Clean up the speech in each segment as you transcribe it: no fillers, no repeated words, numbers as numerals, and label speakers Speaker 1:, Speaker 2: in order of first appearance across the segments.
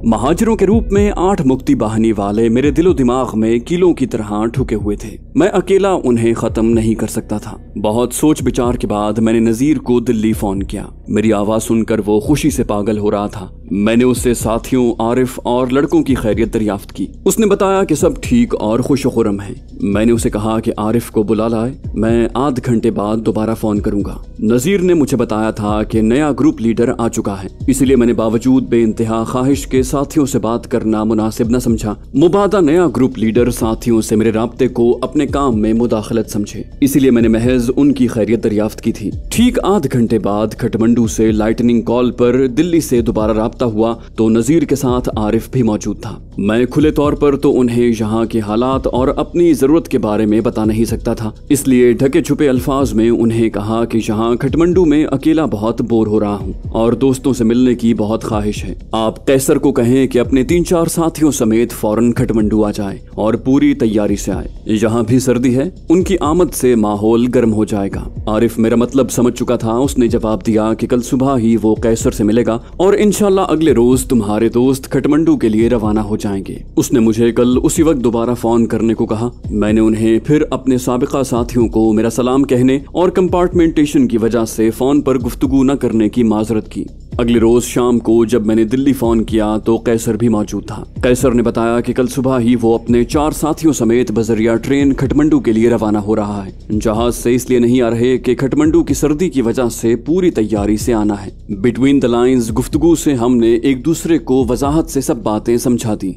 Speaker 1: महाजिरों के रूप में 8 मुक्ति बाहिनी वाले मेरे दिलो दिमाग में कीलों की तरह ठुके हुए थे। मैं अकेला उन्हें खत्म नहीं कर सकता था। बहुत सोच विचार के बाद मैंने नजीर को दिल्ली फोन किया। मेरी आवाज सुनकर वो खुशी से पागल हो रहा था। मैंने उससे साथियों, आरिफ और लड़कों की खैरियत दरियाफ्त की। उसने बताया कि सब ठीक और खुशखुरम है। मैंने उसे कहा कि आरिफ को बुला लाए, मैं आध घंटे बाद दोबारा फोन करूंगा। नजीर ने मुझे बताया था कि नया ग्रुप लीडर आ चुका है, इसलिए मैंने बावजूद बेइंतहा ख्वाहिश के साथियों से बात करना मुनासिब न समझा। मुबादा नया ग्रुप लीडर साथियों से मेरे राब्ते को अपने काम में मुदाखलत समझे, इसीलिए मैंने महज उनकी खैरियत दरियाफ्त की थी। ठीक आध घंटे बाद खटमंडू से लाइटनिंग कॉल पर दिल्ली से दोबारा राब्ता हुआ तो नजीर के साथ आरिफ भी मौजूद था। मैं खुले तौर पर तो उन्हें यहाँ के हालात और अपनी जरूरत के बारे में बता नहीं सकता था, इसलिए ढके छुपे अल्फाज में उन्हें कहा कि यहाँ खटमंडू में अकेला बहुत बोर हो रहा हूँ और दोस्तों से मिलने की बहुत ख्वाहिश है। आप कैसर को कहें कि अपने 3-4 साथियों समेत फौरन खटमंडू आ जाए और पूरी तैयारी से आए। यहाँ भी सर्दी है, उनकी आमद से माहौल गर्म हो जाएगा। आरिफ मेरा मतलब समझ चुका था। उसने जवाब दिया कि कल सुबह ही वो कैसर से मिलेगा और इंशाल्लाह अगले रोज तुम्हारे दोस्त खटमंडू के लिए रवाना हो जाएंगे। उसने मुझे कल उसी वक्त दोबारा फोन करने को कहा। मैंने उन्हें फिर अपने साबिका साथियों को मेरा सलाम कहने और कंपार्टमेंटेशन की वजह से फोन पर गुफ्तगू न करने की माजरत की। अगले रोज शाम को जब मैंने दिल्ली फोन किया तो कैसर भी मौजूद था। कैसर ने बताया कि कल सुबह ही वो अपने 4 साथियों समेत बजरिया ट्रेन खटमंडू के लिए रवाना हो रहा है। जहाज से इसलिए नहीं आ रहे कि खटमंडू की सर्दी की वजह से पूरी तैयारी से आना है। बिटवीन द लाइंस गुफ्तगू से हमने एक दूसरे को वजाहत से सब बातें समझा दी।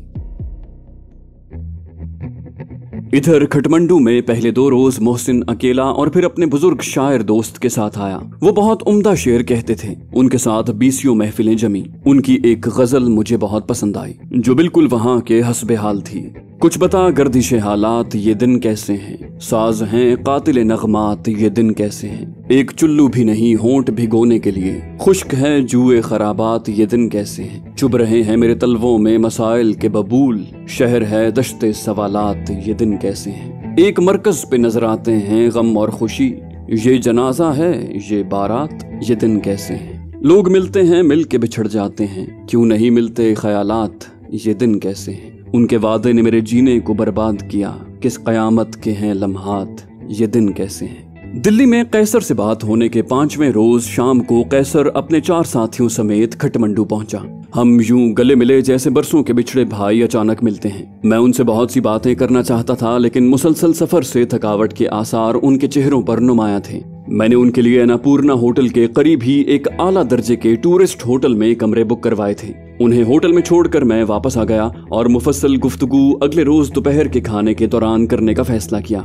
Speaker 1: इधर खटमंडू में पहले 2 रोज मोहसिन अकेला और फिर अपने बुजुर्ग शायर दोस्त के साथ आया। वो बहुत उम्दा शेर कहते थे। उनके साथ 20 महफिलें जमी। उनकी एक गजल मुझे बहुत पसंद आई जो बिल्कुल वहाँ के हस्बे हाल थी। कुछ बता गर्दिश हालात ये दिन कैसे हैं, साज हैं कातिल नगमात ये दिन कैसे हैं। एक चुल्लू भी नहीं होंठ भिगोने के लिए, खुश्क है जुए खराबात ये दिन कैसे हैं। चुभ रहे हैं मेरे तलवों में मसाइल के बबूल, शहर है दश्ते सवालात ये दिन कैसे हैं। एक मरकज पे नजर आते हैं गम और खुशी, ये जनाजा है ये बारात ये दिन कैसे हैं। लोग मिलते हैं मिल के बिछड़ जाते हैं, क्यों नहीं मिलते ख्यालात ये दिन कैसे हैं। उनके वादे ने मेरे जीने को बर्बाद किया, किस कयामत के हैं लम्हात ये दिन कैसे हैं। दिल्ली में कैसर से बात होने के 5वें रोज शाम को कैसर अपने 4 साथियों समेत खटमंडू पहुंचा। हम यूं गले मिले जैसे बरसों के बिछड़े भाई अचानक मिलते हैं। मैं उनसे बहुत सी बातें करना चाहता था, लेकिन मुसलसल सफर से थकावट के आसार उनके चेहरों पर नुमाया थे। मैंने उनके लिए अन्नपूर्णा होटल के करीब ही एक आला दर्जे के टूरिस्ट होटल में कमरे बुक करवाए थे। उन्हें होटल में छोड़कर मैं वापस आ गया और मुफस्सल गुफ्तगू अगले रोज दोपहर के खाने के दौरान करने का फैसला किया।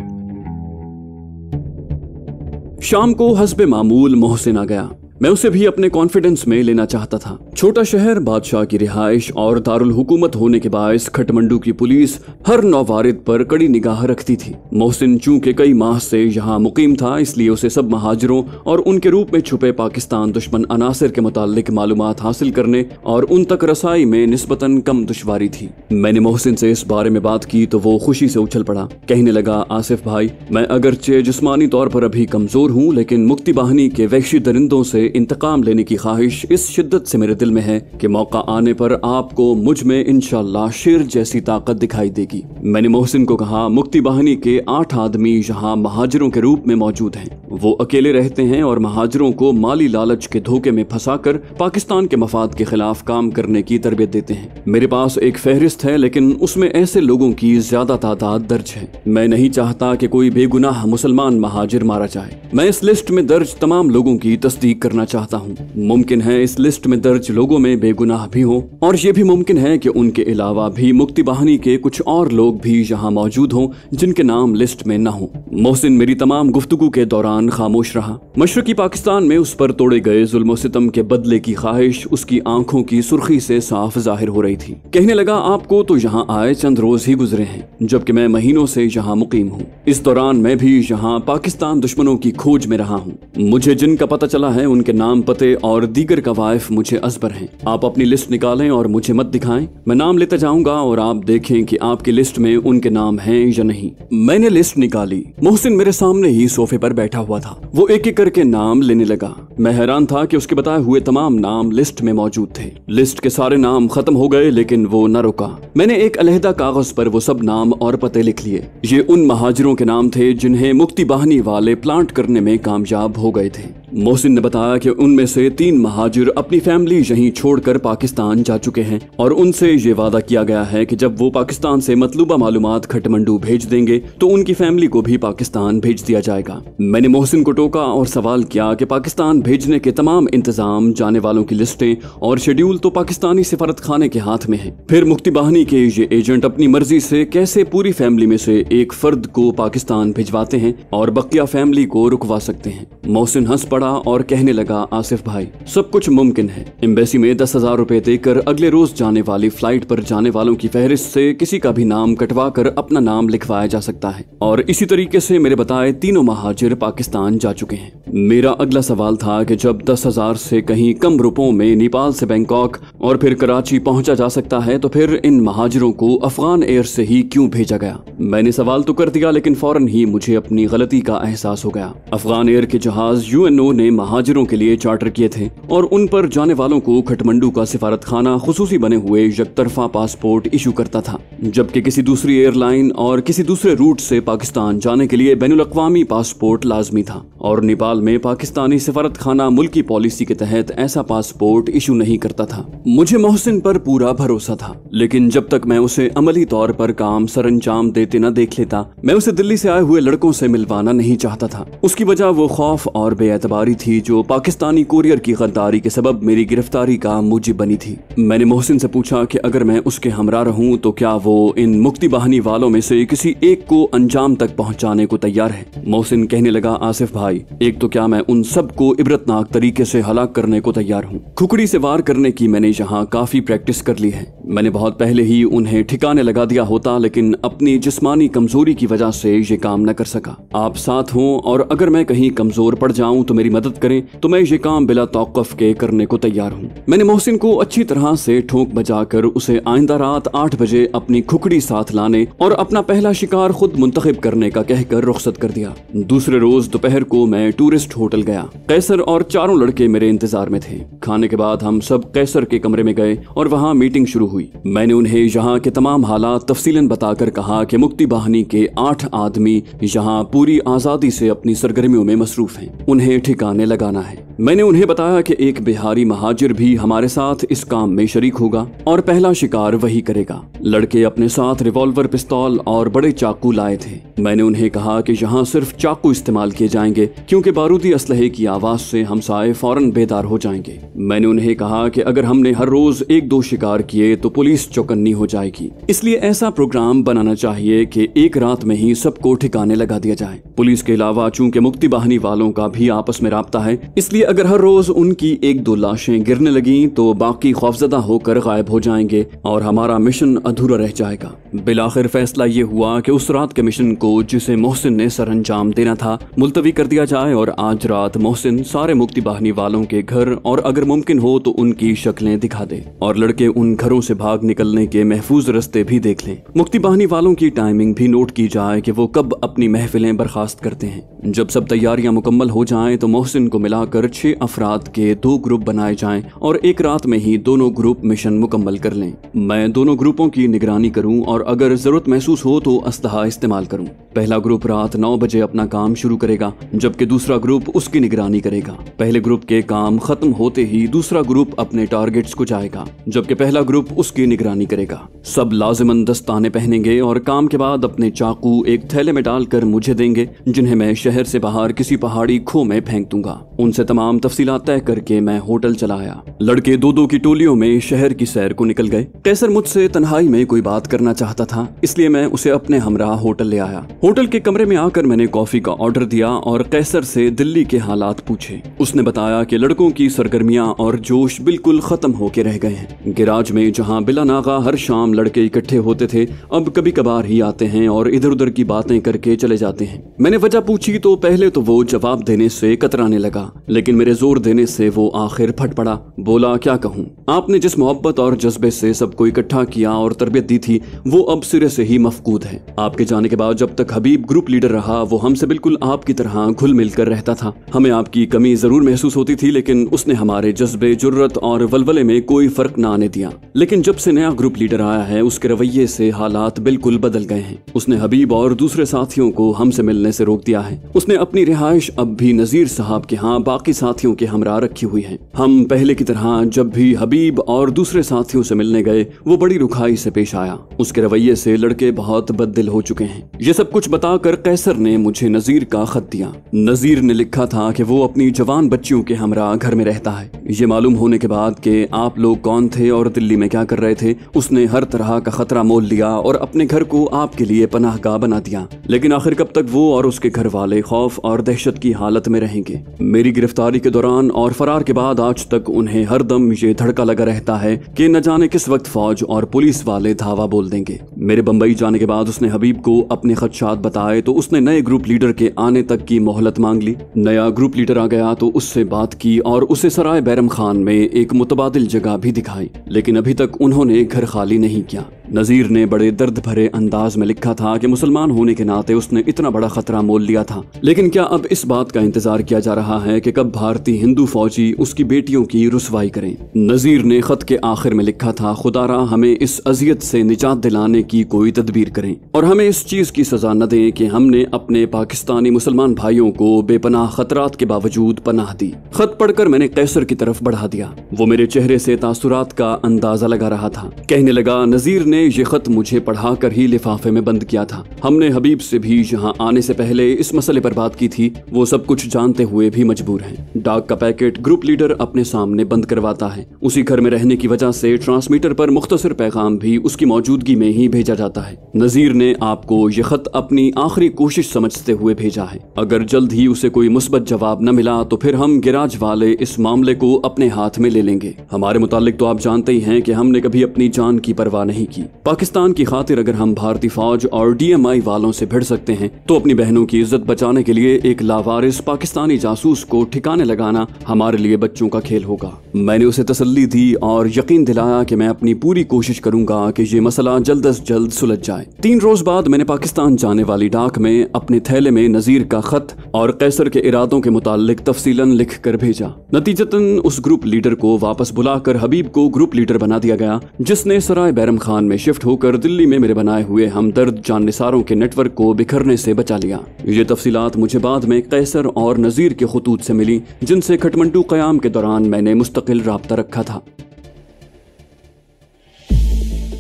Speaker 1: शाम को हस्बे मामूल मोहसिन आ गया। मैं उसे भी अपने कॉन्फिडेंस में लेना चाहता था। छोटा शहर, बादशाह की रिहाइश और दारुल हुकूमत होने के बायस खटमंडू की पुलिस हर नौवारिद पर कड़ी निगाह रखती थी। मोहसिन चूंकि कई माह से यहाँ मुकीम था, इसलिए उसे सब महाजिरों और उनके रूप में छुपे पाकिस्तान दुश्मन अनासिर के मुताल्लिक मालूमात हासिल करने और उन तक रसाई में निस्बतन कम दुश्वारी थी। मैंने मोहसिन से इस बारे में बात की तो वो खुशी से उछल पड़ा। कहने लगा, आसिफ भाई, मैं अगरचे जिस्मानी तौर पर अभी कमजोर हूँ, लेकिन मुक्ति बाहिनी के वहशी दरिंदों से इंतकाम लेने की ख्वाहिश इस शिद्दत से मेरे दिल में है कि मौका आने पर आपको मुझ में इंशाअल्लाह शेर जैसी ताकत दिखाई देगी। मैंने मोहसिन को कहा, मुक्ति बाहिनी के 8 आदमी यहाँ महाजिरों के रूप में मौजूद हैं। वो अकेले रहते हैं और महाजिरों को माली लालच के धोखे में फंसाकर पाकिस्तान के मफाद के खिलाफ काम करने की तरबियत देते हैं। मेरे पास एक फहरिस्त है, लेकिन उसमें ऐसे लोगों की ज्यादा तादाद दर्ज है। मैं नहीं चाहता कि कोई बेगुनाह मुसलमान महाजिर मारा जाए। मैं इस लिस्ट में दर्ज तमाम लोगों की तस्दीक करना चाहता हूँ। मुमकिन है इस लिस्ट में दर्ज लोगों में बेगुनाह भी हों, और ये भी मुमकिन है कि उनके अलावा भी मुक्ति बाहिनी के कुछ और लोग भी यहाँ मौजूद हों जिनके नाम लिस्ट में न हो। मोहसिन मेरी तमाम गुफ्तगू के दौरान खामोश रहा। मशरकी पाकिस्तान में उस पर तोड़े गए जुल्म सितम के बदले की ख्वाहिश उसकी आंखों की सुर्खी से साफ जाहिर हो रही थी। कहने लगा, आपको तो यहाँ आए चंद रोज ही गुजरे हैं, जबकि मैं महीनों से यहाँ मुकीम हूँ। इस दौरान मैं भी यहाँ पाकिस्तान दुश्मनों की खोज में रहा हूँ। मुझे जिनका पता चला है उनके उनके नाम, पते और दीगर कवायफ मुझे अज़बर हैं। आप अपनी लिस्ट निकालें और मुझे मत दिखाएं। मैं नाम लेता जाऊंगा और आप देखें कि आपकी लिस्ट में उनके नाम हैं या नहीं। मैंने लिस्ट निकाली। मोहसिन मेरे सामने ही सोफे पर बैठा हुआ था। वो एक एक करके नाम लेने लगा। मैं हैरान था कि उसके बताए हुए तमाम नाम लिस्ट में मौजूद थे। लिस्ट के सारे नाम खत्म हो गए, लेकिन वो न रुका। मैंने एक अलहदा कागज पर वो सब नाम और पते लिख लिए। ये उन महाजिरों के नाम थे जिन्हें मुक्ति बाहिनी वाले प्लांट करने में कामयाब हो गए थे। मोहसिन ने बताया कि उनमें से 3 महाजिर अपनी फैमिली यहीं छोड़कर पाकिस्तान जा चुके हैं और उनसे ये वादा किया गया है कि जब वो पाकिस्तान से मतलूबा मालूमात खटमंडू भेज देंगे तो उनकी फैमिली को भी पाकिस्तान भेज दिया जाएगा। मैंने मोहसिन को टोका और सवाल किया कि पाकिस्तान भेजने के तमाम इंतजाम, जाने वालों की लिस्टें और शेड्यूल तो पाकिस्तानी सिफारत खाने के हाथ में है। फिर मुक्ति बाहिनी के ये एजेंट अपनी मर्जी से कैसे पूरी फैमिली में से एक फर्द को पाकिस्तान भिजवाते हैं और बकिया फैमिली को रुकवा सकते हैं। मोहसिन हंस पड़ा और कहने लगा, आसिफ भाई, सब कुछ मुमकिन है। एम्बेसी में 10,000 रुपए देकर अगले रोज जाने वाली फ्लाइट पर जाने वालों की फहरिस्त से किसी का भी नाम कटवा कर अपना नाम लिखवाया जा सकता है और इसी तरीके से मेरे बताए तीनों महाजिर पाकिस्तान जा चुके हैं। मेरा अगला सवाल था कि जब 10,000 से कहीं कम रुपयों में नेपाल से बैंकॉक और फिर कराची पहुंचा जा सकता है तो फिर इन महाजिरों को अफगान एयर से ही क्यों भेजा गया। मैंने सवाल तो कर दिया, लेकिन फौरन ही मुझे अपनी गलती का एहसास हो गया। अफगान एयर के जहाज यूएनओ ने महाजिरों के लिए चार्टर किए थे और उन पर जाने वालों को खटमंडू का सिफारत खाना खुसूसी बने हुए यकतरफा पासपोर्ट इशू करता था, जबकि किसी दूसरी एयरलाइन और किसी दूसरे रूट से पाकिस्तान जाने के लिए बैनुल अक़वामी पासपोर्ट लाजमी था और नेपाल में पाकिस्तानी सिफारत खाना मुल्की पॉलिसी के तहत ऐसा पासपोर्ट इशू नहीं करता था। मुझे मोहसिन पर पूरा भरोसा था, लेकिन जब तक मैं उसे अमली तौर पर काम सरअंजाम देते न देख लेता, मैं उसे दिल्ली से आए हुए लड़कों से मिलवाना नहीं चाहता था। उसकी वजह वो खौफ और बेएतबारी थी जो पाकिस्तानी कोरियर की गद्दारी के सबब मेरी गिरफ्तारी का मूजिब बनी थी। मैंने मोहसिन से पूछा कि अगर मैं उसके हमरा रहूं तो क्या वो इन मुक्ति बाहिनी वालों में से किसी एक को अंजाम तक पहुंचाने को तैयार है। मोहसिन कहने लगा, आसिफ भाई, एक तो क्या मैं उन सबको इबरतनाक तरीके से हलाक करने को तैयार हूँ। खुकड़ी से वार करने की मैंने यहाँ काफी प्रैक्टिस कर ली है। मैंने बहुत पहले ही उन्हें ठिकाने लगा दिया होता, लेकिन अपनी जिस्मानी कमजोरी की वजह से ये काम न कर सका। आप साथ हों और अगर मैं कहीं कमजोर पड़ जाऊं तो मेरी मदद करें तो मैं ये काम बिला तौक़ुफ़ के करने को तैयार हूँ। मैंने मोहसिन को अच्छी तरह से ठोंक बजाकर उसे आइंदा रात 8 बजे अपनी खुकड़ी साथ लाने और अपना पहला शिकार खुद मुंतखब करने का कहकर रुखसत कर दिया। दूसरे रोज दोपहर को मैं टूरिस्ट होटल गया। कैसर और चारों लड़के मेरे इंतजार में थे। खाने के बाद हम सब कैसर के कमरे में गए और वहाँ मीटिंग शुरू हुई। मैंने उन्हें यहाँ के तमाम हालात तफसीलन बताकर कहा कि मुक्ति बाहिनी के 8 आदमी यहाँ पूरी आजादी से अपनी सरगर्मियों में मसरूफ हैं, उन्हें ठिकाने लगाना है। मैंने उन्हें बताया कि एक बिहारी महाजिर भी हमारे साथ इस काम में शरीक होगा और पहला शिकार वही करेगा। लड़के अपने साथ रिवॉल्वर, पिस्तौल और बड़े चाकू लाए थे। मैंने उन्हें कहा कि यहाँ सिर्फ चाकू इस्तेमाल किए जाएंगे क्योंकि बारूदी असलहे की आवाज से हमसाए फौरन बेदार हो जाएंगे। मैंने उन्हें कहा कि अगर हमने हर रोज 1-2 शिकार किए तो पुलिस चौकन्नी हो जाएगी, इसलिए ऐसा प्रोग्राम बनाना चाहिए कि एक रात में ही सबको ठिकाने लगा दिया जाए। पुलिस के अलावा चूंकि मुक्ति बाहिनी वालों का भी आपस में राब्ता है, इसलिए अगर हर रोज उनकी 1-2 लाशें गिरने लगी तो बाकी खौफजदा होकर गायब हो जाएंगे और हमारा मिशन अधूरा रह जाएगा। बिलाखिर फैसला ये हुआ कि उस रात के मिशन को, जिसे मोहसिन ने सरअंजाम देना था, मुलतवी कर दिया जाए और आज रात मोहसिन सारे मुक्ति बाहिनी वालों के घर और अगर मुमकिन हो तो उनकी शक्लें दिखा दे और लड़के उन घरों से भाग निकलने के महफूज रास्ते भी देख लें। मुक्ति बाहिनी वालों की टाइमिंग भी नोट की जाए कि वो कब अपनी महफिलें बर्खास्त करते हैं। जब सब तैयारियां मुकम्मल हो जाएं तो मोहसिन को मिलाकर 6 अफराद के 2 ग्रुप बनाए जाएं और एक रात में ही दोनों ग्रुप मिशन मुकम्मल कर लें। मैं दोनों ग्रुपों की निगरानी करूं और अगर जरूरत महसूस हो तो असलहा इस्तेमाल करूं। पहला ग्रुप रात 9 बजे अपना काम शुरू करेगा, जबकि दूसरा ग्रुप उसकी निगरानी करेगा। पहले ग्रुप के काम खत्म होते ही दूसरा ग्रुप अपने टारगेट्स को जाएगा, जबकि पहला ग्रुप उसकी निगरानी करेगा। सब लाजिमन दस्ताने पहनेंगे और काम के बाद अपने चाकू एक थैले में डालकर मुझे देंगे, जिन्हें मैं शहर से बाहर किसी पहाड़ी खो में फेंक दूंगा। उनसे तमाम तफसीलात तय करके मैं होटल चला आया। लड़के 2-2 की टोलियों में शहर की सैर को निकल गए। कैसर मुझसे तन्हाई में कोई बात करना चाहता था, इसलिए मैं उसे अपने हमरा होटल ले आया। होटल के कमरे में आकर मैंने कॉफी का ऑर्डर दिया और कैसर से दिल्ली के हालात पूछे। उसने बताया कि लड़कों की सरगर्मियां और जोश बिल्कुल खत्म होके रह गए हैं। गिराज में जहां बिला नागा हर शाम लड़के इकट्ठे होते थे, अब कभी कभार ही आते हैं और इधर उधर की बातें करके चले जाते हैं। मैंने वजह पूछी तो पहले तो वो जवाब देने से कतराने लगा, लगा, लेकिन मेरे जोर देने से वो आखिर फट पड़ा। बोला, क्या कहूँ, आपने जिस मोहब्बत और जज्बे से सबको इकट्ठा किया और तरबियत दी थी वो अब सिरे से ही मफकूद है। आपके जाने के बाद जब तक हबीब ग्रुप लीडर रहा वो हमसे बिल्कुल आपकी तरह घुल मिल कर रहता था। हमें आपकी कमी जरूर महसूस होती थी, लेकिन उसने हमारे जज्बे, जुर्रत और वलवले में कोई फर्क न आने दिया। लेकिन जब से नया ग्रुप लीडर आया है उसके रवैये से हालात बिल्कुल बदल गए हैं। उसने हबीब और दूसरे साथियों को हमसे मिलने से रोक दिया है। उसने अपनी रिहाइश अब भी नजीर साहब के यहाँ बाकी साथियों के हमरा रखी हुई है। हम पहले की तरह जब भी हबीब और दूसरे साथियों से मिलने गए वो बड़ी रुखाई से पेश आया। उसके रवैये से लड़के बहुत बददिल हो चुके हैं। ये सब कुछ बताकर कैसर ने मुझे नजीर का खत दिया। नजीर ने लिखा था कि वो अपनी जवान बच्चियों के हमरा घर में रहता है। ये मालूम होने के बाद कि आप लोग कौन थे और दिल्ली में क्या कर रहे थे, उसने हर तरह का खतरा मोल लिया और अपने घर को आपके लिए पनाहगाह बना दिया। लेकिन आखिर कब तक वो और उसके घर वाले खौफ और दहशत की हालत में रहेंगे। मेरी गिरफ्तारी के दौरान और फरार के बाद आज तक उन्हें हरदम ये धड़का लगा रहता है कि न जाने किस वक्त फौज और पुलिस वाले धावा बोल देंगे। मेरे बंबई जाने के बाद उसने हबीब को अपने खदशात बताए तो उसने नए ग्रुप लीडर के आने तक की मोहलत मांग ली। नया ग्रुप लीडर आ गया तो उससे बात की और उसे सराय बैरम खान में एक मुतबादिल जगह भी दिखाई, लेकिन अभी तक उन्होंने घर खाली नहीं किया। नजीर ने बड़े दर्द भरे अंदाज में लिखा था कि मुसलमान होने के नाते उसने इतना बड़ा खतरा मोल लिया था, लेकिन क्या अब इस बात का इंतजार किया जा रहा है कि कब भारतीय हिंदू फौजी उसकी बेटियों की रुसवाई करें। नजीर ने खत के आखिर में लिखा था, खुदारा हमें इस अजियत से निजात दिलाने की कोई तदबीर करें और हमें इस चीज की सजा न दें कि हमने अपने पाकिस्तानी मुसलमान भाइयों को बेपनाह खतरात के बावजूद पनाह दी। खत पढ़कर मैंने कैसर की तरफ बढ़ा दिया। वो मेरे चेहरे से तासुरात का अंदाजा लगा रहा था। कहने लगा, नजीर ने ये खत मुझे पढ़ा कर ही लिफाफे में बंद किया था। हमने हबीब से भी यहाँ आने से पहले इस मसले पर बात की थी। वो सब कुछ जानते हुए भी मजबूर हैं। डाक का पैकेट ग्रुप लीडर अपने सामने बंद करवाता है। उसी घर में रहने की वजह से ट्रांसमीटर पर मुख्तसर पैगाम भी उसकी मौजूदगी में ही भेजा जाता है। नजीर ने आपको ये खत अपनी आखिरी कोशिश समझते हुए भेजा है। अगर जल्द ही उसे कोई मुस्बत जवाब न मिला तो फिर हम गिराज वाले इस मामले को अपने हाथ में ले लेंगे। हमारे मुतालिक तो आप जानते ही हैं कि हमने कभी अपनी जान की परवाह नहीं की। पाकिस्तान की खातिर अगर हम भारतीय फौज और DMI वालों से भिड़ सकते हैं तो अपनी बहनों की इज्जत बचाने के लिए एक लावारिस पाकिस्तानी जासूस को ठिकाने लगाना हमारे लिए बच्चों का खेल होगा। मैंने उसे तसल्ली दी और यकीन दिलाया कि मैं अपनी पूरी कोशिश करूंगा कि ये मसला जल्द अज जल्द सुलझ जाए। 3 रोज बाद मैंने पाकिस्तान जाने वाली डाक में अपने थैले में नजीर का खत और कैसर के इरादों के मुतालिक तफसीलन लिख कर भेजा। नतीजतन उस ग्रुप लीडर को वापस बुलाकर हबीब को ग्रुप लीडर बना दिया गया, जिसने सराय बैरम खान में शिफ्ट होकर दिल्ली में मेरे बनाए हुए हमदर्द जाननिसारों के नेटवर्क को बिखरने से बचा लिया। ये तफसीलात मुझे बाद में कैसर और नजीर के खुतूत से मिली, जिनसे खटमंडू क़याम के दौरान मैंने मुस्तकिल राब्ता रखा था।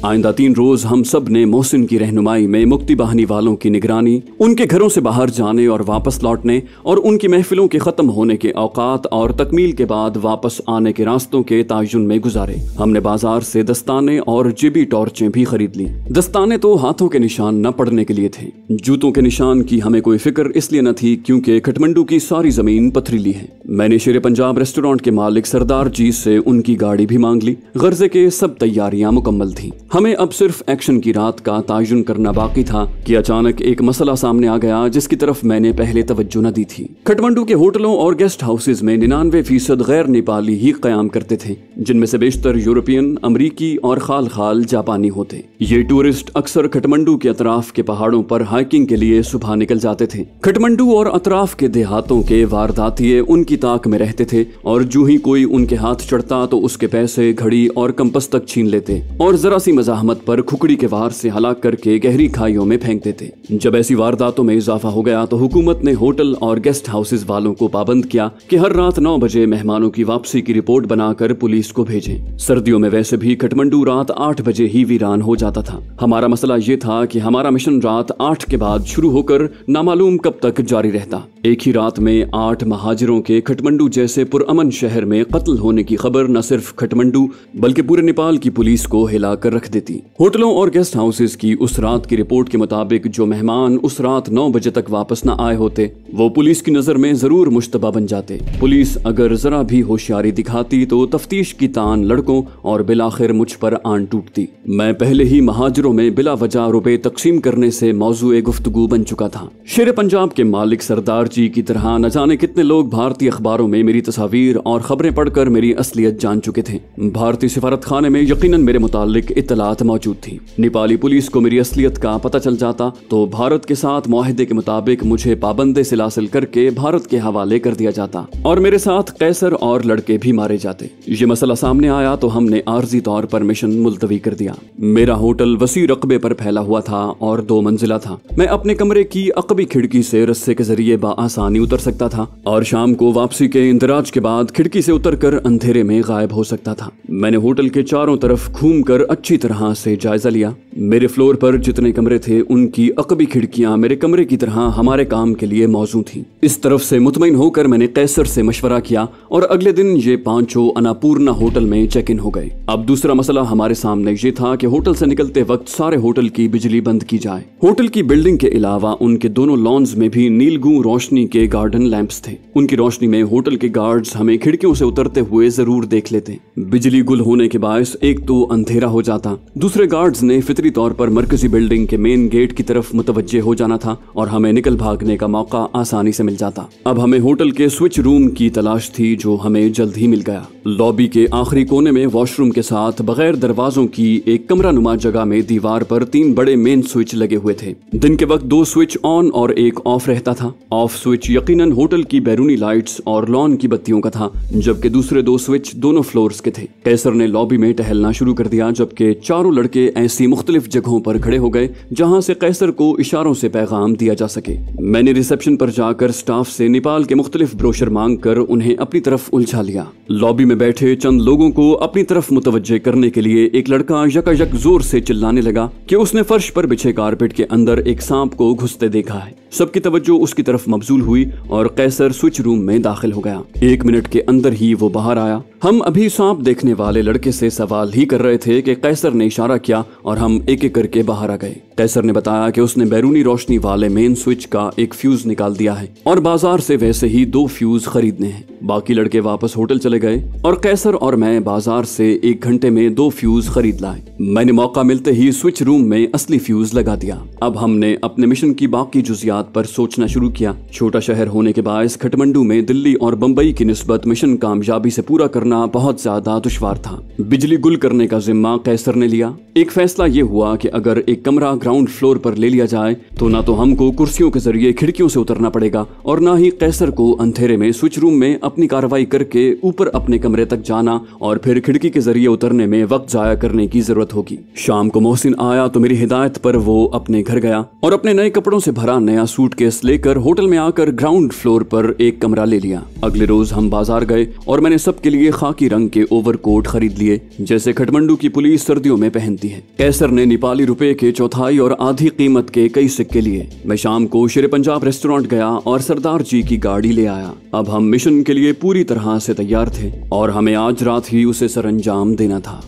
Speaker 1: आइंदा 3 रोज हम सब ने मोहसिन की रहनुमाई में मुक्ति बाहिनी वालों की निगरानी, उनके घरों से बाहर जाने और वापस लौटने और उनकी महफिलों के खत्म होने के औकात और तकमील के बाद वापस आने के रास्तों के तायुन में गुजारे। हमने बाजार से दस्ताने और जिबी टॉर्चें भी खरीद ली। दस्ताने तो हाथों के निशान न पड़ने के लिए थे। जूतों के निशान की हमें कोई फिक्र इसलिए न थी क्योंकि खटमंडू की सारी जमीन पथरीली है। मैंने शेर पंजाब रेस्टोरेंट के मालिक सरदार जी से उनकी गाड़ी भी मांग ली। गर्जे के सब तैयारियां मुकम्मल थी। हमें अब सिर्फ एक्शन की रात का तायुन करना बाकी था कि अचानक एक मसला सामने आ गया जिसकी तरफ मैंने पहले तवज्जो न दी थी। खटमंडू के होटलों और गेस्ट हाउसेज में 99% गैर नेपाली ही कयाम करते थे, जिनमें से बेशतर यूरोपियन, अमरीकी और खाल खाल जापानी होते। ये टूरिस्ट अक्सर खटमंडू के अतराफ के पहाड़ों पर हाइकिंग के लिए सुबह निकल जाते थे। खटमंडू और अतराफ के देहातों के वारदातिये उनकी ताक में रहते थे और जो ही कोई उनके हाथ चढ़ता तो उसके पैसे, घड़ी और कंपस तक छीन लेते और जरा सी मजाहमत पर खुकड़ी के वार से हलाक करके गहरी खाइयों में फेंक देते। जब ऐसी वारदातों में इजाफा हो गया तो हुकूमत ने होटल और गेस्ट हाउसेज वालों को पाबंद किया कि हर रात 9 बजे मेहमानों की वापसी की रिपोर्ट बनाकर पुलिस को भेजें। सर्दियों में वैसे भी खटमंडू रात 8 बजे ही वीरान हो जाता था। हमारा मसला ये था कि हमारा मिशन रात 8 के बाद शुरू होकर नामालूम कब तक जारी रहता। एक ही रात में 8 महाजिरों के खटमंडू जैसे पुरअमन शहर में कत्ल होने की खबर न सिर्फ खटमंडू बल्कि पूरे नेपाल की पुलिस को हिलाकर रख देती। होटलों और गेस्ट हाउसेज की उस रात की रिपोर्ट के मुताबिक जो मेहमान उस रात 9 बजे तक वापस न आए होते वो पुलिस की नजर में जरूर मुश्तबा बन जाते। पुलिस अगर जरा भी होशियारी दिखाती तो तफ्तीश की तान लड़कों और बिलाखिर मुझ पर आन टूटती। मैं पहले ही महाजिरों में बिला वजह रुपए तकसीम करने से मौजूए गुफ्तगू बन चुका था। शेर पंजाब के मालिक सरदार जी की तरह न जाने कितने लोग भारतीय अखबारों में मेरी तस्वीर और खबरें पढ़कर मेरी असलियत जान चुके थे। भारतीय सिफारत खाने में यकीनन मेरे मुतालिक इत्तलात मौजूद थी। नेपाली पुलिस को मेरी असलियत का पता चल जाता तो भारत के साथ मुआहदे के मुताबिक मुझे पाबंदे सिलासिल करके भारत के हवाले कर दिया जाता और मेरे साथ कैसर और लड़के भी मारे जाते। ये मसला सामने आया तो हमने आर्जी तौर पर मिशन मुलतवी कर दिया। मेरा होटल वसी रकबे पर फैला हुआ था और 2 मंजिला था। मैं अपने कमरे की अकबी खिड़की से रस्से के जरिए आसानी उतर सकता था और शाम को वापसी के इंदराज के बाद खिड़की से उतरकर अंधेरे में गायब हो सकता था। मैंने होटल के चारों तरफ घूमकर अच्छी तरह से जायजा लिया। मेरे फ्लोर पर जितने कमरे थे उनकी अकबी खिड़कियां मेरे कमरे की तरह हमारे काम के लिए मौजू थी। इस तरफ से मुतमईन होकर मैंने कैसर से मशवरा किया और अगले दिन ये 5 अन्नपूर्णा होटल में चेक इन हो गए। अब दूसरा मसला हमारे सामने ये था कि होटल से निकलते वक्त सारे होटल की बिजली बंद की जाए। होटल की बिल्डिंग के अलावा उनके दोनों लॉन्स में भी नीलगू रोशनी के गार्डन लैंप्स थे। उनकी रोशनी में होटल के गार्ड्स हमें खिड़कियों से उतरते हुए जरूर देख लेते। बिजली गुल होने के बायस एक तो अंधेरा हो जाता, दूसरे गार्ड्स ने फितरी तौर पर मरकजी बिल्डिंग के मेन गेट की तरफ मुतवज्जे हो जाना था और हमें निकल भागने का मौका आसानी से मिल जाता। अब हमें होटल के स्विच रूम की तलाश थी जो हमें जल्द ही मिल गया। लॉबी के आखिरी कोने में वॉशरूम के साथ बगैर दरवाजों की एक कमरा नुमा जगह में दीवार पर 3 बड़े मेन स्विच लगे हुए थे। दिन के वक्त 2 स्विच ऑन और एक ऑफ रहता था। ऑफ स्विच यकीनन होटल की बैरूनी लाइट्स और लॉन की बत्तियों का था, जबकि दूसरे 2 स्विच दोनों फ्लोर्स के थे। कैसर ने लॉबी में टहलना शुरू कर दिया, जबकि चारों लड़के ऐसी मुख्तलिफ जगहों पर खड़े हो गए जहां से कैसर को इशारों से पैगाम दिया जा सके। मैंने रिसेप्शन पर जाकर स्टाफ से नेपाल के मुख्तलिफ ब्रोशर मांग कर उन्हें अपनी तरफ उलझा लिया। लॉबी में बैठे चंद लोगों को अपनी तरफ मुतवज्जे करने के लिए एक लड़का यकायक जोर से चिल्लाने लगा कि उसने फर्श पर बिछे कारपेट के अंदर एक सांप को घुसते देखा है। सबकी तवज्जो उसकी तरफ मबजूल हुई और कैसर स्विच रूम में दाखिल हो गया। 1 मिनट के अंदर ही वो बाहर आया। हम अभी सांप देखने वाले लड़के से सवाल ही कर रहे थे कि कैसर ने इशारा किया और हम एक एक करके बाहर आ गए। कैसर ने बताया कि उसने बैरूनी रोशनी वाले मेन स्विच का एक फ्यूज निकाल दिया है और बाजार से वैसे ही 2 फ्यूज खरीदने हैं। बाकी लड़के वापस होटल चले गए और कैसर और मैं बाजार से 1 घंटे में 2 फ्यूज खरीद लाए। मैंने मौका मिलते ही स्विच रूम में असली फ्यूज लगा दिया। अब हमने अपने मिशन की बाकी जुजियात पर सोचना शुरू किया। छोटा शहर होने के बायस खटमंडू में दिल्ली और बम्बई की निस्बत मिशन कामयाबी से पूरा करना बहुत ज्यादा दुश्वार था। बिजली गुल करने का जिम्मा कैसर ने लिया। एक फैसला ये हुआ कि अगर एक कमरा ग्राउंड फ्लोर पर ले लिया जाए तो ना तो हमको कुर्सियों के जरिए खिड़कियों से उतरना पड़ेगा और ना ही कैसर को अंधेरे में स्विच रूम में अपनी कार्रवाई करके ऊपर अपने कमरे तक जाना और फिर खिड़की के जरिए उतरने में वक्त जाया करने की जरूरत होगी। शाम को मोहसिन आया तो मेरी हिदायत पर वो अपने घर गया और अपने नए कपड़ों से भरा नया सूटकेस लेकर होटल में आकर ग्राउंड फ्लोर पर एक कमरा ले लिया। अगले रोज हम बाजार गए और मैंने सबके लिए खाकी रंग के ओवरकोट खरीद लिए जैसे खटमंडू की पुलिस सर्दियों में पहनती है। कैसर ने नेपाली रुपए के चौथाई और आधी कीमत के कई सिक्के लिए। मैं शाम को शेरे पंजाब रेस्टोरेंट गया और सरदार जी की गाड़ी ले आया। अब हम मिशन के लिए पूरी तरह से तैयार थे और हमें आज रात ही उसे सरअंजाम देना था।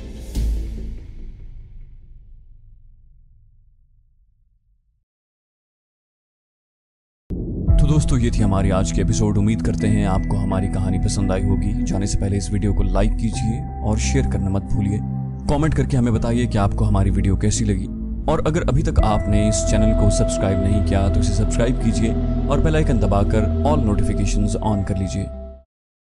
Speaker 2: तो दोस्तों ये थी हमारी आज की एपिसोड। उम्मीद करते हैं आपको हमारी कहानी पसंद आई होगी। जाने से पहले इस वीडियो को लाइक कीजिए और शेयर करना मत भूलिए। कमेंट करके हमें बताइए कि आपको हमारी वीडियो कैसी लगी और अगर अभी तक आपने इस चैनल को सब्सक्राइब नहीं किया तो इसे सब्सक्राइब कीजिए और बेल आइकन दबाकर ऑल नोटिफिकेशंस ऑन कर लीजिए।